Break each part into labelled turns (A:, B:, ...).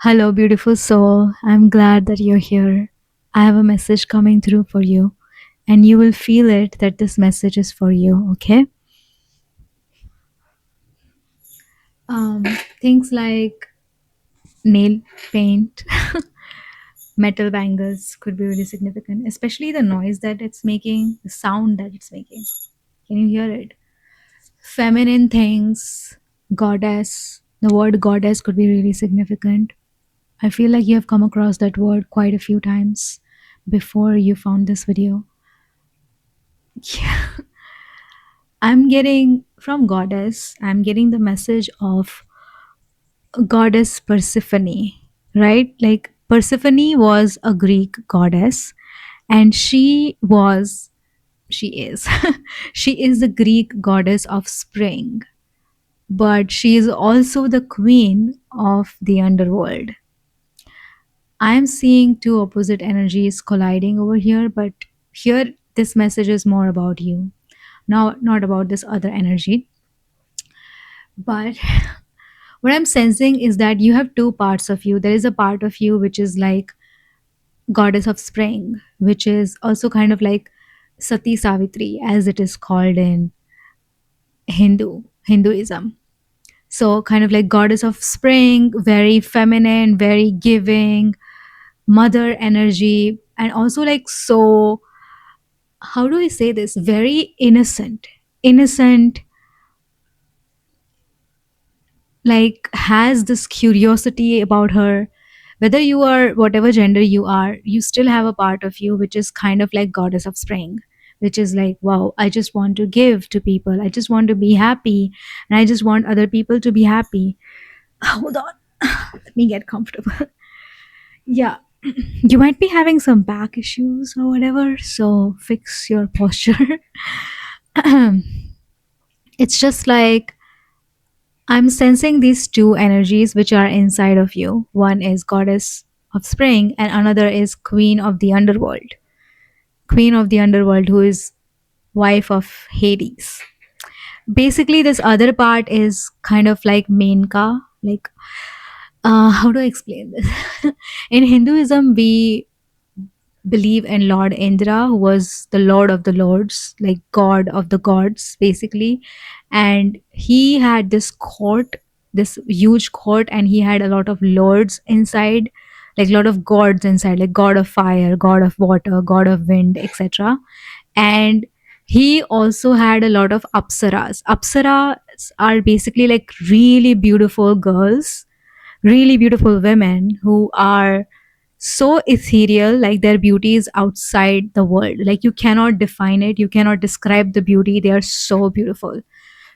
A: Hello, beautiful soul. I'm glad that you're here. I have a message coming through for you, and you will feel it that this message is for you, okay? Um, Things like nail paint, metal bangles could be really significant, especially the noise that it's making, the sound that it's making. Can you hear it? Feminine things, goddess. The word goddess could be really significant. I feel like you have come across that word quite a few times before you found this video. Yeah. I'm getting from goddess, I'm getting the message of goddess Persephone, right? Like Persephone was a Greek goddess, and she is, she is the Greek goddess of spring, but she is also the queen of the underworld. I am seeing two opposite energies colliding over here, but here this message is more about you, not about this other energy. But what I'm sensing is that you have two parts of you. There is a part of you which is like goddess of spring, which is also kind of like Sati Savitri, as it is called in Hinduism. So kind of like goddess of spring, very feminine, very giving, mother energy, and also like so, how do I say this? Very innocent, like has this curiosity about her. Whether you are whatever gender you are, you still have a part of you which is kind of like goddess of spring, which is like, wow, I just want to give to people, I just want to be happy, and I just want other people to be happy. Hold on, let me get comfortable. Yeah. You might be having some back issues or whatever, so fix your posture. It's just like I'm sensing these two energies which are inside of you. One is goddess of spring, and another is queen of the underworld. Queen of the underworld, who is wife of Hades. Basically, this other part is kind of like Menka. Like, how do I explain this? In Hinduism, we believe in Lord Indra, who was the Lord of the Lords, like God of the gods, basically. And he had this court, this huge court, and he had a lot of lords inside, like a lot of gods inside, like God of fire, God of water, God of wind, etc. And he also had a lot of apsaras. Apsaras are basically like really beautiful girls, really beautiful women who are so ethereal, like their beauty is outside the world, like you cannot define it, you cannot describe the beauty, they are so beautiful.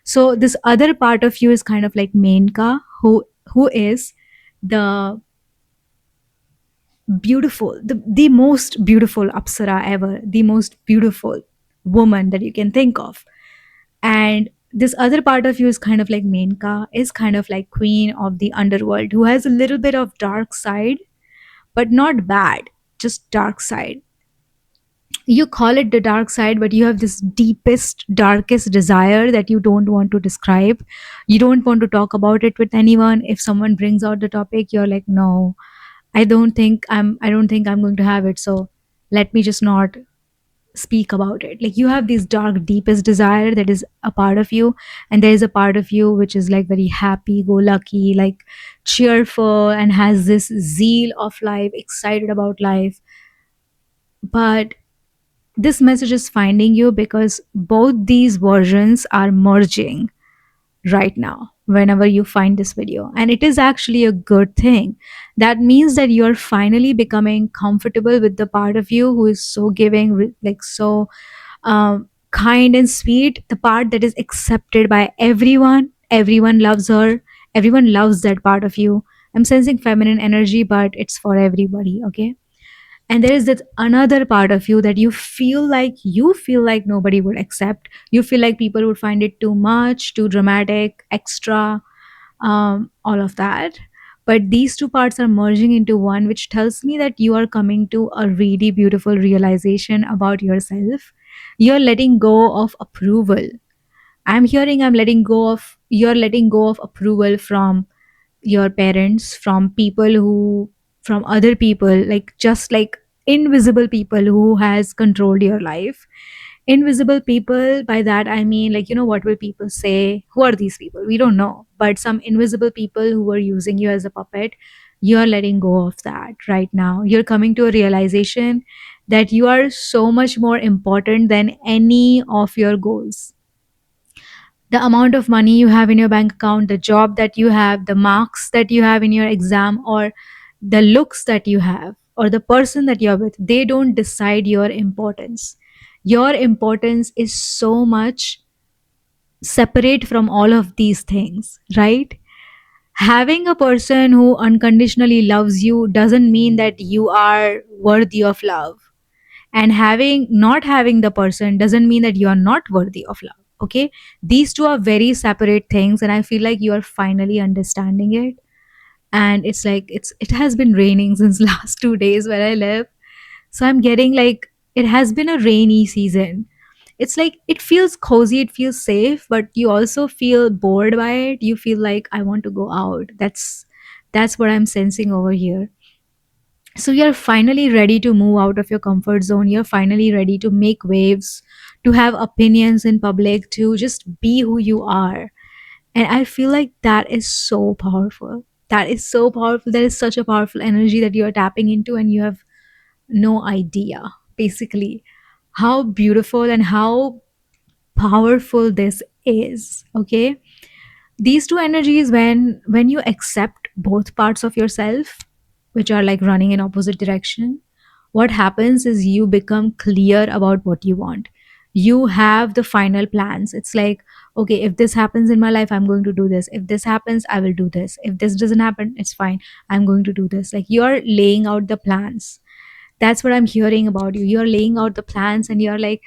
A: So this other part of you is kind of like Menka, who is the beautiful, the most beautiful apsara ever, the most beautiful woman that you can think of. And this other part of you is kind of like Menka, is kind of like queen of the underworld, who has a little bit of dark side, but not bad, just dark side. You call it the dark side, but you have this deepest, darkest desire that you don't want to describe. You don't want to talk about it with anyone. If someone brings out the topic, you're like, no, I don't think I'm going to have it. So let me just not speak about it. Like you have this dark, deepest desire that is a part of you, and there is a part of you which is like very happy, go lucky, like cheerful, and has this zeal of life, excited about life. But this message is finding you because both these versions are merging right now whenever you find this video, and it is actually a good thing. That means that you're finally becoming comfortable with the part of you who is so giving, like so kind and sweet, the part that is accepted by everyone. Everyone loves her, everyone loves that part of you. I'm sensing feminine energy, but it's for everybody, okay? And there is this another part of you that you feel like nobody would accept, you feel like people would find it too much, too dramatic, extra, all of that. But these two parts are merging into one, which tells me that you are coming to a really beautiful realization about yourself. You're letting go of approval. I'm hearing you're letting go of approval from your parents, from people who, from other people, like just like invisible people who has controlled your life. Invisible people, by that I mean, like, what will people say? Who are these people? We don't know, but some invisible people who were using you as a puppet. You are letting go of that right now. You're coming to a realization that you are so much more important than any of your goals. The amount of money you have in your bank account, the job that you have, the marks that you have in your exam, or the looks that you have, or the person that you're with, they don't decide your importance. Your importance is so much separate from all of these things, right? Having a person who unconditionally loves you doesn't mean that you are worthy of love, and having not having the person doesn't mean that you are not worthy of love. Okay, these two are very separate things, and I feel like you are finally understanding it. And it's like it has been raining since last 2 days where I live, so I'm getting like, it has been a rainy season. It's like it feels cozy, it feels safe, but you also feel bored by it. You feel like, I want to go out. That's what I'm sensing over here. So you're finally ready to move out of your comfort zone. You're finally ready to make waves, to have opinions in public, to just be who you are. And I feel like that is so powerful. That is so powerful. That is such a powerful energy that you are tapping into, and you have no idea, basically, how beautiful and how powerful this is. Okay, these two energies, when you accept both parts of yourself, which are like running in opposite direction, what happens is you become clear about what you want. You have the final plans. It's like, okay, if this happens in my life, I'm going to do this. If this happens, I will do this. If this doesn't happen, it's fine, I'm going to do this. Like, you're laying out the plans. That's what I'm hearing about you. You're laying out the plans, and you're like,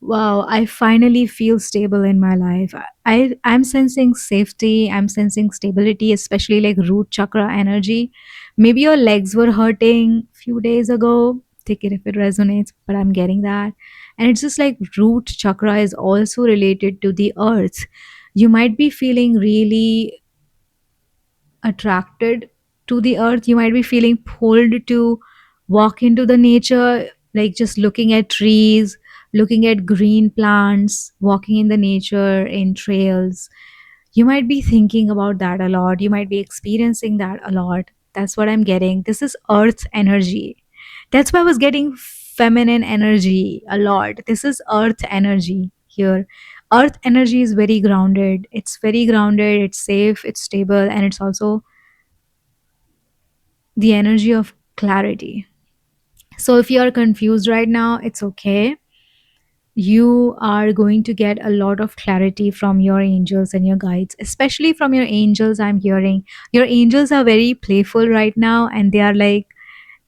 A: wow, I finally feel stable in my life. I'm sensing safety, I'm sensing stability, especially like root chakra energy. Maybe your legs were hurting few days ago. Take it if it resonates, but I'm getting that. And it's just like root chakra is also related to the earth. You might be feeling really attracted to the earth. You might be feeling pulled to walk into the nature, like just looking at trees, looking at green plants, walking in the nature, in trails. You might be thinking about that a lot. You might be experiencing that a lot. That's what I'm getting. This is earth energy. That's why I was getting feminine energy a lot. This is earth energy here. Earth energy is very grounded. It's very grounded, it's safe, it's stable, and it's also the energy of clarity. So if you are confused right now, it's okay. You are going to get a lot of clarity from your angels and your guides, especially from your angels. I'm hearing your angels are very playful right now, and they are like,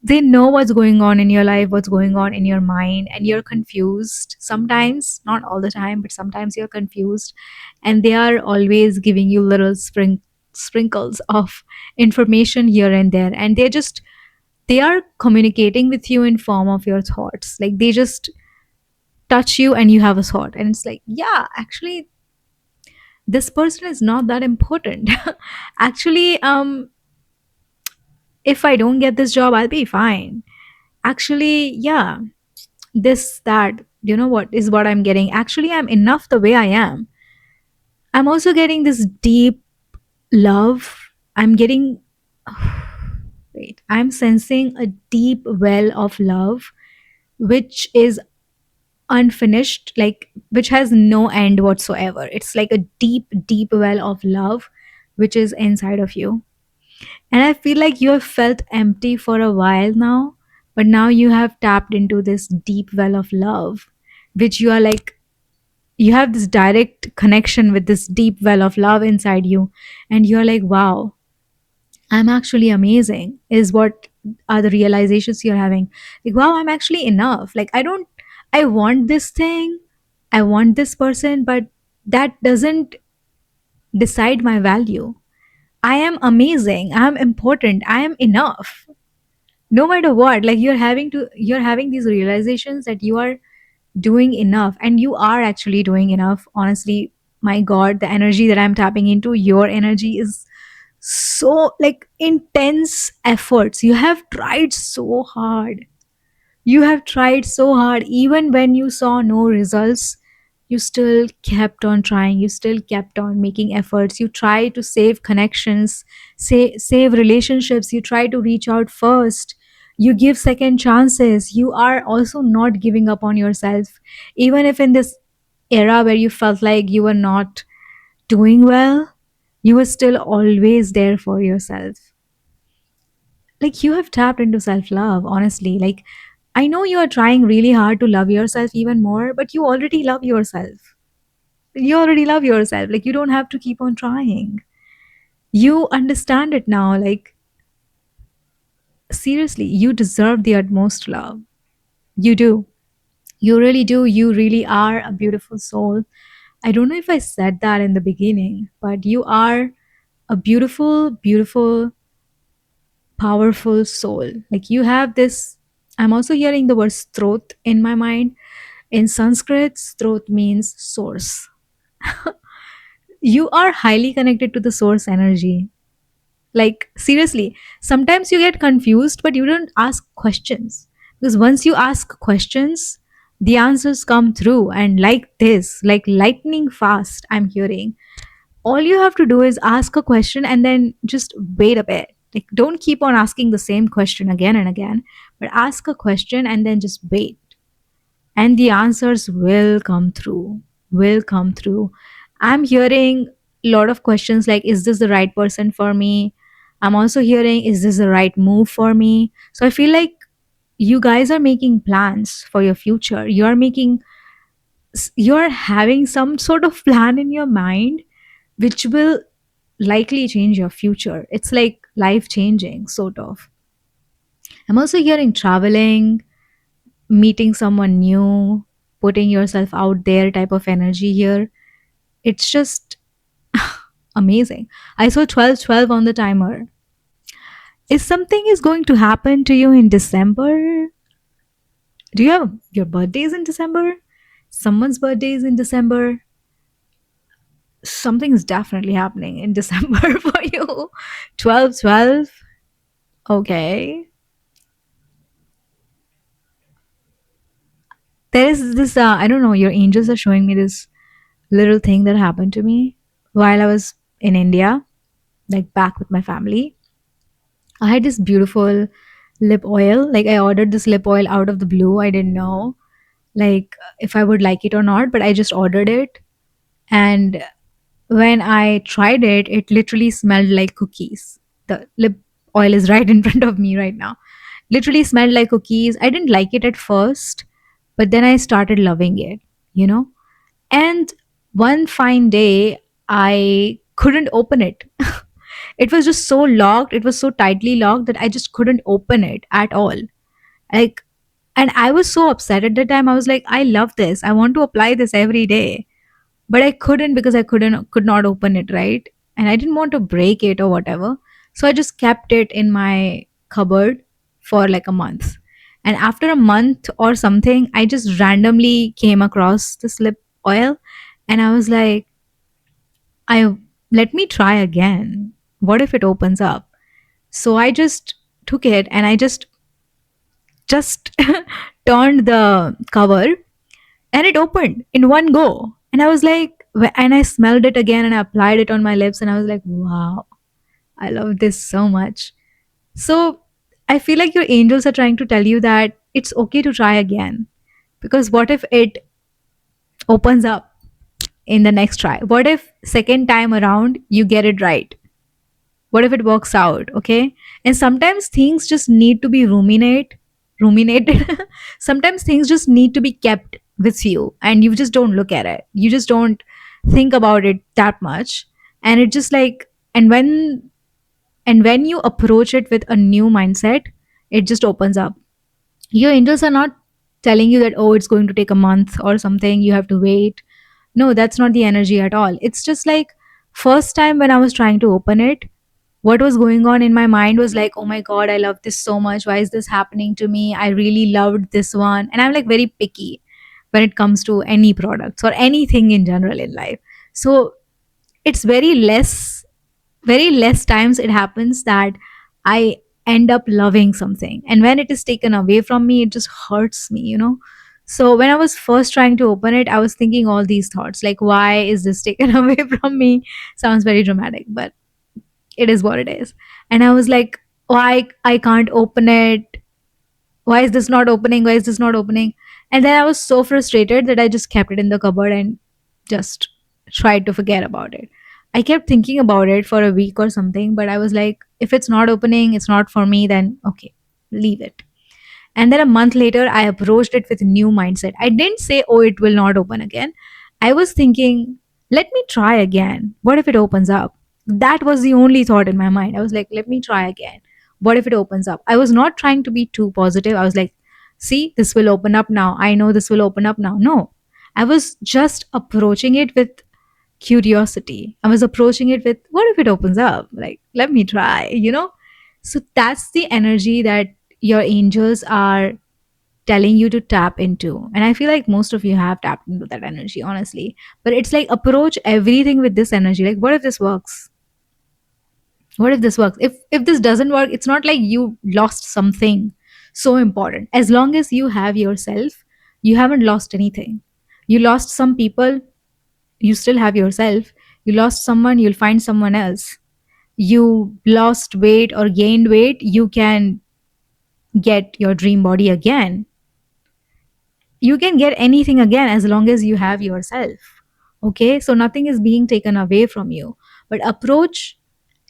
A: they know what's going on in your life, what's going on in your mind, and you're confused sometimes, not all the time, but sometimes you're confused, and they are always giving you little sprinkles of information here and there, and they are communicating with you in form of your thoughts. Like, they just touch you and you have a thought, and it's like, yeah, actually this person is not that important. Actually, if I don't get this job, I'll be fine. Actually, yeah, this that, what is what I'm getting. Actually, I'm enough the way I am. I'm also getting this deep love. I'm getting wait, I'm sensing a deep well of love, which is unfinished, like which has no end whatsoever. It's like a deep, deep well of love which is inside of you. And I feel like you have felt empty for a while now, but now you have tapped into this deep well of love, which you are like, you have this direct connection with this deep well of love inside you. And you're like, wow, I'm actually amazing, is what are the realizations you're having. Like, wow, I'm actually enough. Like, I want this thing, I want this person, but that doesn't decide my value. I am amazing, I'm important, I am enough. No matter what, like you're having these realizations that you are doing enough, and you are actually doing enough. Honestly, my God, the energy that I'm tapping into, your energy is so like intense efforts. You have tried so hard. You have tried so hard. Even when you saw no results, you still kept on trying. You still kept on making efforts. You try to save connections, save relationships. You try to reach out first. You give second chances. You are also not giving up on yourself. Even if in this era where you felt like you were not doing well, you were still always there for yourself. Like you have tapped into self love, honestly. Like I know you are trying really hard to love yourself even more, but you already love yourself. You already love yourself. Like you don't have to keep on trying. You understand it now. Like seriously, you deserve the utmost love. You do. You really do. You really are a beautiful soul. I don't know if I said that in the beginning, but you are a beautiful, beautiful, powerful soul. Like you have this. I'm also hearing the word strot in my mind. In Sanskrit, strot means source. You are highly connected to the source energy. Like, seriously, sometimes you get confused, but you don't ask questions. Because once you ask questions, the answers come through. And like this, like lightning fast, I'm hearing. All you have to do is ask a question and then just wait a bit. Like, don't keep on asking the same question again and again, but ask a question and then just wait. And the answers will come through. I'm hearing a lot of questions like, is this the right person for me? I'm also hearing, is this the right move for me? So I feel like you guys are making plans for your future. You're having some sort of plan in your mind which will likely change your future. It's like life changing sort of. I'm also hearing traveling, meeting someone new, putting yourself out there type of energy here. It's just amazing. I saw 1212 on the timer. If something is going to happen to you in December, do you have your birthdays in December? Someone's birthday is in December. Something is definitely happening in December for you. 1212. Okay. There is this, I don't know, your angels are showing me this little thing that happened to me while I was in India, like back with my family. I had this beautiful lip oil. Like I ordered this lip oil out of the blue. I didn't know like if I would like it or not, but I just ordered it. And when I tried it, it literally smelled like cookies. The lip oil is right in front of me right now. Literally smelled like cookies. I didn't like it at first, but then I started loving it, you know? And one fine day, I couldn't open it. It was just so locked. It was so tightly locked that I just couldn't open it at all. Like, and I was so upset at the time. I was like, I love this. I want to apply this every day. But I couldn't because I could not open it, right? And I didn't want to break it or whatever. So I just kept it in my cupboard for like a month. And after a month or something, I just randomly came across this lip oil and I was like, I let me try again. What if it opens up? So I just took it and I just turned the cover and it opened in one go. And I was like, and I smelled it again and I applied it on my lips and I was like, wow, I love this so much. So I feel like your angels are trying to tell you that it's okay to try again. Because what if it opens up in the next try? What if second time around you get it right? What if it works out? Okay. And sometimes things just need to be ruminated. Sometimes things just need to be kept with you and you just don't look at it. You just don't think about it that much. And it just like, and when you approach it with a new mindset, it just opens up. Your angels are not telling you that, oh, it's going to take a month or something, you have to wait. No, that's not the energy at all. It's just like, first time when I was trying to open it, what was going on in my mind was like, oh my god, I love this so much, why is this happening to me, I really loved this one. And I'm like very picky when it comes to any products or anything in general in life. So it's very less very less times it happens that I end up loving something. And when it is taken away from me, it just hurts me, you know? So when I was first trying to open it, I was thinking all these thoughts like, why is this taken away from me? Sounds very dramatic, but it is what it is. And I was like, why I can't open it? Why is this not opening? Why is this not opening? And then I was so frustrated that I just kept it in the cupboard and just tried to forget about it. I kept thinking about it for a week or something, but I was like, if it's not opening, it's not for me, then okay, leave it. And then a month later, I approached it with a new mindset. I didn't say, oh, it will not open again. I was thinking, let me try again. What if it opens up? That was the only thought in my mind. I was like, let me try again. What if it opens up? I was not trying to be too positive. I was like, see, this will open up now. I know this will open up now. No, I was just approaching it with curiosity. I was approaching it with, what if it opens up? Like, let me try, you know? So that's the energy that your angels are telling you to tap into. And I feel like most of you have tapped into that energy, honestly. But it's like approach everything with this energy. Like, what if this works? What if this works? If this doesn't work, it's not like you lost something so important. As long as you have yourself, you haven't lost anything. You lost some people, you still have yourself. You lost someone, you'll find someone else. You lost weight or gained weight, you can get your dream body again. You can get anything again as long as you have yourself. Okay, so nothing is being taken away from you, but approach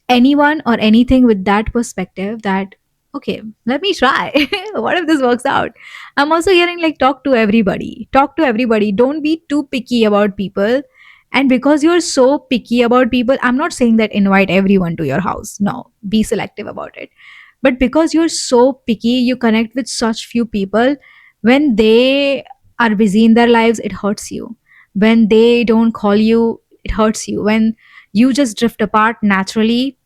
A: anyone or anything with that perspective that, okay, let me try. What if this works out? I'm also hearing like, talk to everybody, don't be too picky about people. And because you're so picky about people, I'm not saying that invite everyone to your house, no, be selective about it. But because you're so picky, you connect with such few people. When they are busy in their lives, it hurts you. When they don't call you, it hurts you. When you just drift apart naturally,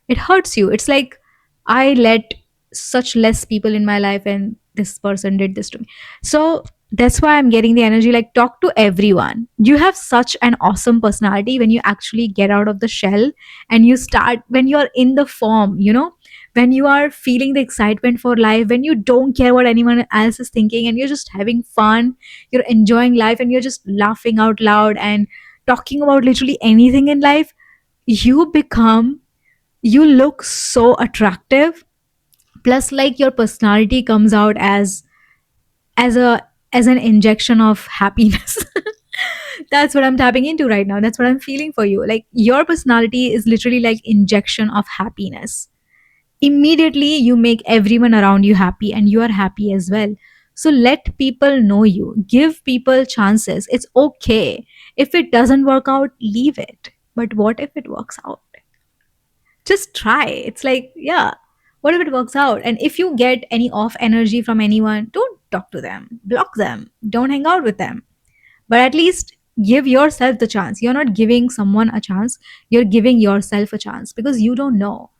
A: it hurts you. It's like, I let such less people in my life and this person did this to me. So that's why I'm getting the energy like, talk to everyone. You have such an awesome personality when you actually get out of the shell and you start, when you're in the form, you know, when you are feeling the excitement for life, when you don't care what anyone else is thinking and you're just having fun, you're enjoying life and you're just laughing out loud and talking about literally anything in life, you become, you look so attractive. Plus like your personality comes out as a as an injection of happiness. That's what I'm tapping into right now. That's what I'm feeling for you. Like your personality is literally like injection of happiness. Immediately you make everyone around you happy and you are happy as well. So let people know you, give people chances. It's okay if it doesn't work out, leave it. But what if it works out? Just try. It's like, yeah, what if it works out? And if you get any off energy from anyone, don't talk to them, block them, don't hang out with them. But at least give yourself the chance. You're not giving someone a chance, you're giving yourself a chance because you don't know.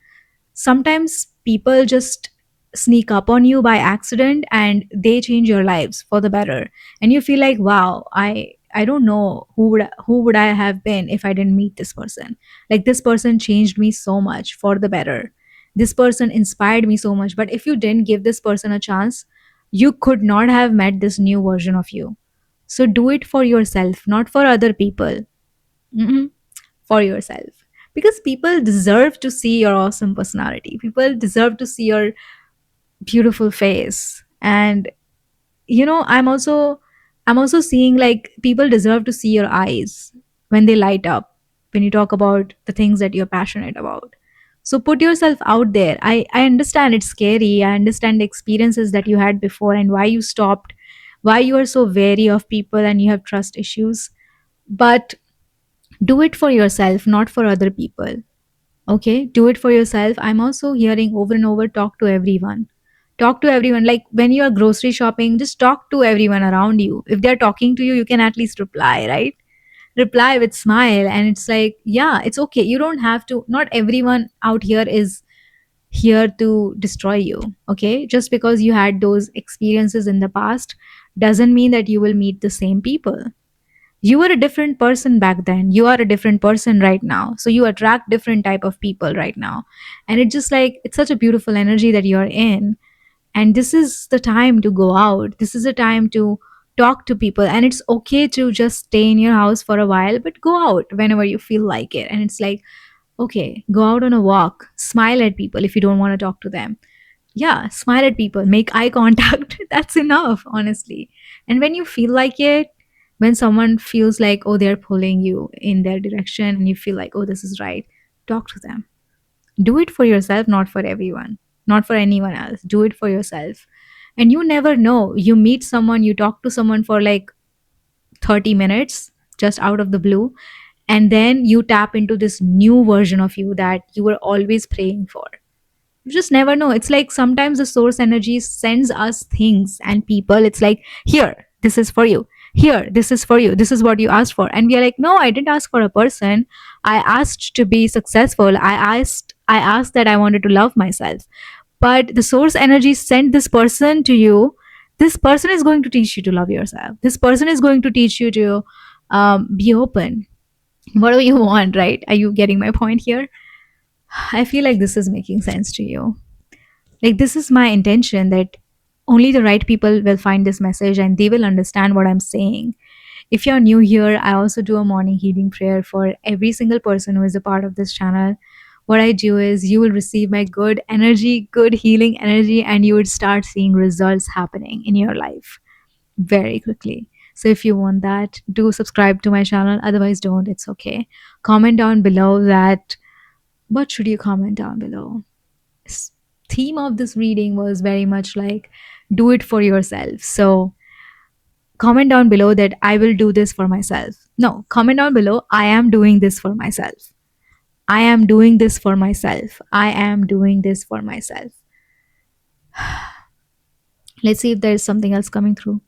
A: Sometimes people just sneak up on you by accident and they change your lives for the better, and you feel like, wow, I don't know who would I have been if I didn't meet this person. Like this person changed me so much for the better, this person inspired me so much. But if you didn't give this person a chance, you could not have met this new version of you. So do it for yourself, not for other people. Mm-mm, for yourself, because people deserve to see your awesome personality, people deserve to see your beautiful face. And you know, I'm also seeing like people deserve to see your eyes when they light up, when you talk about the things that you're passionate about. So put yourself out there. I understand it's scary, I understand the experiences that you had before and why you stopped, why you are so wary of people and you have trust issues. But do it for yourself, not for other people. Okay, do it for yourself. I'm also hearing over and over, talk to everyone. Talk to everyone. Like when you are grocery shopping, just talk to everyone around you. If they're talking to you, you can at least reply, right? Reply with smile. And it's like, yeah, it's okay. You don't have to, not everyone out here is here to destroy you. Okay, just because you had those experiences in the past doesn't mean that you will meet the same people. You were a different person back then, you are a different person right now, so you attract different type of people right now. And it's just like, it's such a beautiful energy that you're in. And this is the time to go out, this is the time to talk to people. And it's okay to just stay in your house for a while, but go out whenever you feel like it. And it's like, okay, go out on a walk, smile at people if you don't want to talk to them. Yeah, smile at people, make eye contact. That's enough, honestly. And when you feel like it, when someone feels like, oh, they're pulling you in their direction, and you feel like, oh, this is right, talk to them. Do it for yourself, not for everyone, not for anyone else. Do it for yourself. And you never know, you meet someone, you talk to someone for like 30 minutes just out of the blue, and then you tap into this new version of you that you were always praying for. You just never know. It's like sometimes the source energy sends us things and people. It's like, here, this is for you. Here, this is for you. This is what you asked for. And we are like, no, I didn't ask for a person. I asked to be successful. I asked that I wanted to love myself. But the source energy sent this person to you. This person is going to teach you to love yourself. This person is going to teach you to be open. What do you want, right? Are you getting my point here? I feel like this is making sense to you. Like, this is my intention, that only the right people will find this message and they will understand what I'm saying. If you're new here, I also do a morning healing prayer for every single person who is a part of this channel. What I do is, you will receive my good energy, good healing energy, and you would start seeing results happening in your life very quickly. So if you want that, do subscribe to my channel. Otherwise, don't. It's okay. Comment down below that, what should you comment down below? Theme of this reading was very much like, do it for yourself. So comment down below that I will do this for myself. No, comment down below, I am doing this for myself. I am doing this for myself. I am doing this for myself. Let's see if there's something else coming through.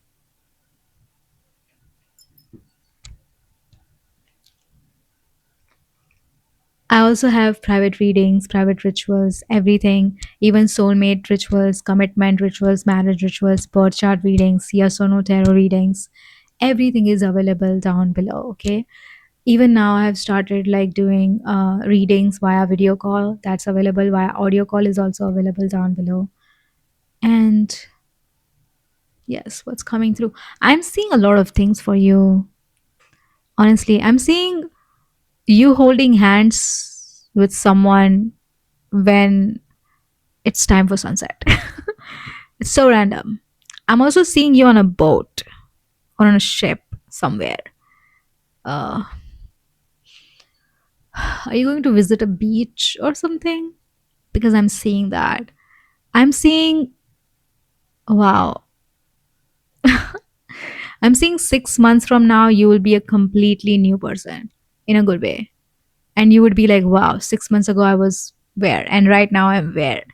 A: I also have private readings, private rituals, everything, even soulmate rituals, commitment rituals, marriage rituals, birth chart readings, yes or no tarot readings. Everything is available down below, okay? Even now, I have started like doing readings via video call. That's available. Via audio call is also available down below. And yes, what's coming through? I'm seeing a lot of things for you. Honestly, I'm seeing you holding hands with someone when it's time for sunset. It's so random. I'm also seeing you on a boat or on a ship somewhere. Uh, are you going to visit a beach or something? Because I'm seeing that. I'm seeing, wow, I'm seeing 6 months from now, you will be a completely new person in a good way. And you would be like, wow, 6 months ago I was where? And right now I'm where?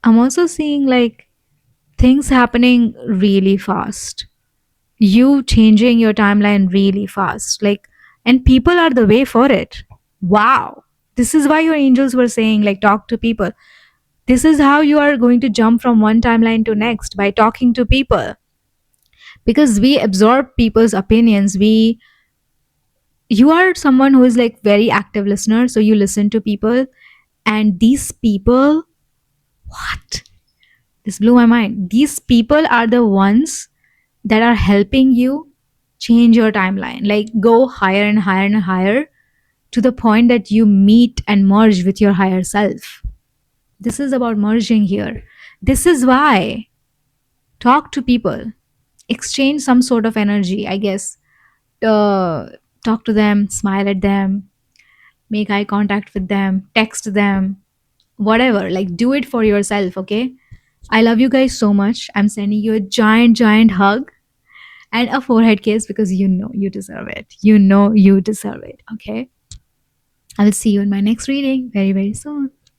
A: I'm also seeing like things happening really fast. You changing your timeline really fast. Like, and people are the way for it. Wow. This is why your angels were saying, like, talk to people. This is how you are going to jump from one timeline to next, by talking to people. Because we absorb people's opinions. You are someone who is like very active listener, so you listen to people, and these people, what? This blew my mind. These people are the ones that are helping you change your timeline, like go higher and higher and higher, to the point that you meet and merge with your higher self. This is about merging here. This is why, talk to people, exchange some sort of energy, I guess. Talk to them, smile at them, make eye contact with them, text them, whatever. Like, do it for yourself, okay? I love you guys so much. I'm sending you a giant, giant hug and a forehead kiss, because you know you deserve it. You know you deserve it, okay? I will see you in my next reading very, very soon.